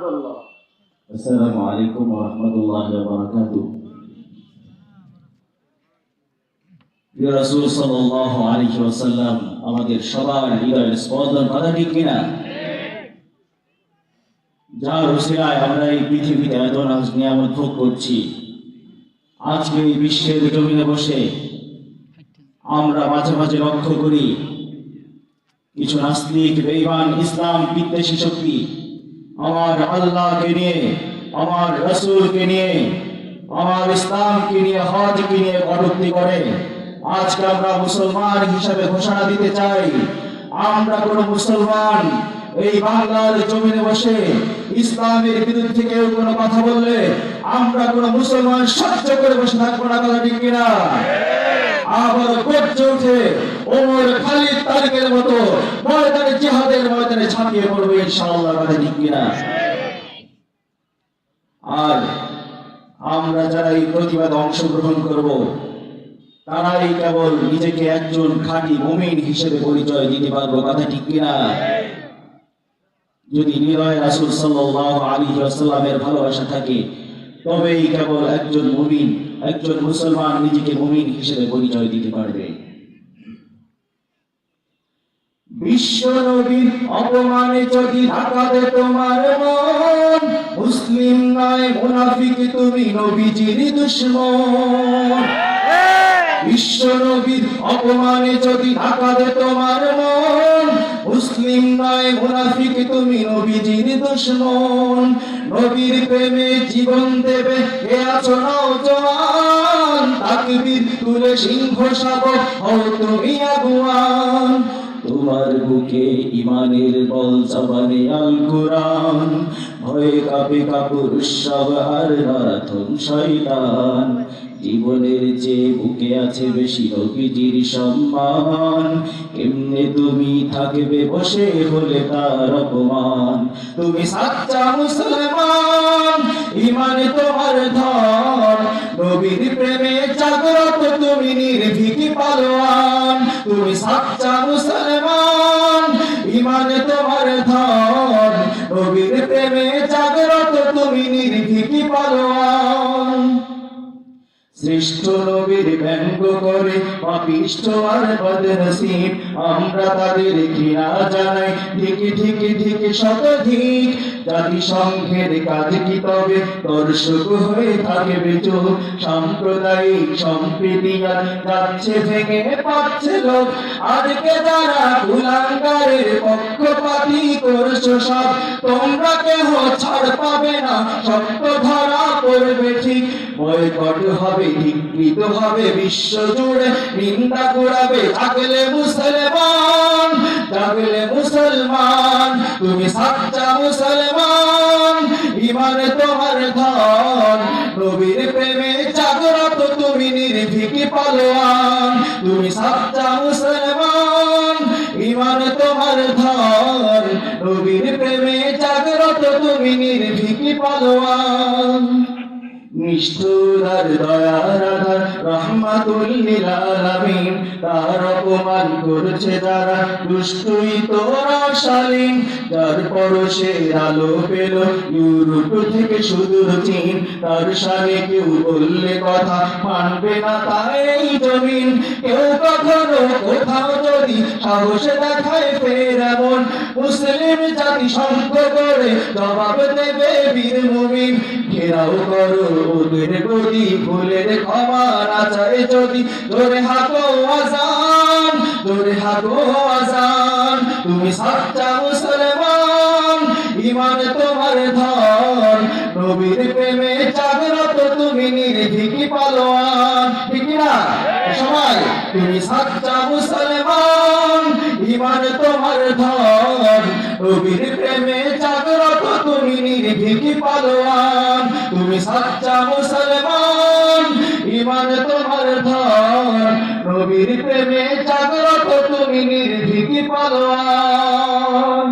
আসসালামু আলাইকুম ওয়া রাহমাতুল্লাহি ওয়া বারাকাতুহু। ইয়া রাসূল সাল্লাল্লাহু আলাইহি ওয়াসাল্লাম আমাদের সবার হৃদয়ের স্পন্দন, কথা ঠিক কিনা? যার ওসিলায় আমরা এই পৃথিবীতে এত নাজ নিয়ামত ভোগ করছি, আজকে এই বিশ্বের জমিনে বসে আমরা মাঝে মাঝে লক্ষ্য করি কিছু নাস্তিক, বেঈমান, ইসলাম বিদ্বেষী শক্তি আমার আল্লাহকে নিয়ে, আমার রাসূলকে নিয়ে, আমার ইসলামকে নিয়ে, হজকে নিয়ে কটূক্তি করে। আজকে আমরা মুসলমান হিসাবে ঘোষণা দিতে চাই, আমরা কোন মুসলমান এই বাংলার জমিনে বসে ইসলামের বিরুদ্ধে কেউ কোনো কথা বললে আমরা কোন মুসলমান সহ্য করে বসে থাকবো না, কথা ঠিক কিনা? আবার গর্জে উঠে ওমর, খালিদ, তারিকের মতো ময়দানে, জিহাদের ময়দানে ঝাঁপিয়ে পড়বে ইনশাআল্লাহ, কথা ঠিক কিনা? আর আমরা যারা এই প্রতিবাদে অংশগ্রহণ করব, তারাই কেবল নিজেকে একজন খাঁটি মুমিন হিসেবে পরিচয় দিতে পারবো, কথা ঠিক কিনা? যদি হৃদয়ে রাসূল সাল্লাল্লাহু আলাইহি ওয়াসাল্লামের ভালোবাসা থাকে, তবেই কেবল একজন মুমিন, একজন মুসলমান নিজেকে মুমিন হিসেবে পরিচয় দিতে পারবে। বিশ্ব নবীর অপমানে যদি ঢাকাতে তোমার মন, মুসলিম নয় মুনাফিক তুমি নবীজির দুশমন। বিশ্ব নবীর অপমানে যদি ঢাকাতে তোমার মন, মুসলিম নয় মুনাফিক তুমি নবীজির দুশমন। নবীর প্রেমে জীবন দেবে এ আছো নওজোয়ান, তাকবীর তুলে সিংহ শাবক হও তুমি আগুয়ান। তোমার বুকে ইমানের বল, জবানে আল কুরআন, ভয়ে কাঁপে কাপুরুষ সব আর নরাধম শয়তান। জীবনের চেয়ে বুকে আছে বেশি নবীজির সম্মান, কেমনে তুমি থাকবে বসে হলে তার অপমান। তুমি সাচ্চা মুসলমান, ইমান তোমার ধন, নবীর প্রেমে জাগ্রত তুমি নির্ভীক পালোয়ান। তুমি সাচ্চা মুসলমান, ইমান তোমার ধন, নবীর প্রেমে জাগ্রত তুমি নির্ভীক পালোয়ান। শ্রেষ্ঠ নবীর ব্যঙ্গ করে পাপিষ্ঠ আর বদনসিব, আমরা তাদের ঘৃণা জানাই ঠিক ঠিক ঠিক শতধিক। জাতিসংঘের কাজ কি তবে দর্শক হয়ে থাকবে চোখ, সাম্প্রদায়িক সম্প্রীতি আর যাচ্ছে ভেঙে পাচ্ছে লোক। আজকে যারা কুলাঙ্গারের পক্ষপাতী করছো সব, তোমরা কেহ ছাড় পাবে না, সত্য ধরা পড়বে ঠিক। বয়কট হবে, ধিক্কৃত হবে বিশ্ব জুড়ে, নিন্দা কুড়াবে জাগলে মুসলমান, জাগলে মুসলমান। তুমি সাচ্চা মুসলমান, ইমান তোমার ধন, নবীর প্রেমে জাগ্রত তুমি নির্ভীক পালোয়ান। তুমি সাচ্চা মুসলমান, ইমান তোমার ধন, নবীর প্রেমে জাগ্রত তুমি নির্ভীক পালোয়ান। নিষ্ঠুর আর দয়ার আধার রহমাতুল লিল আলামিন, তার অপমান করছে যারা দুষ্টুই তোরা শালীন। যার পরশে আলো পেল ইউরোপ থেকে সুদূর চীন, তার শানে কেউ বললে কথা মানবে না তাই জমিন। কেউ কখনো কোথাও যদি সাহস দেখায় ফের এমন, মুসলিম জাতি সংঘ করে জবাব দেবে বীর মুমিন। ঘেরাও করো ওদের গদি, ভুলের ক্ষমা না চায় যদি, জোরে হাঁকো আজান, জোরে হাঁকো আজান। তুমি সাচ্চা মুসলমান, ইমান তোমার ধন, নবীর প্রেমে জাগ্রত তুমি নির্ভীক পালোয়ান, ঠিক না সবাই? তুমি সাচ্চা মুসলমান, ইমান তোমার ধন, নবীর প্রেমে জাগ্রত তুমি নির্ভীক পালোয়ান। তুমি সাচ্চা মুসলমান, ইমান তোমার ধন, নবীর প্রেমে জাগ্রত তুমি নির্ভীক পালোয়ান।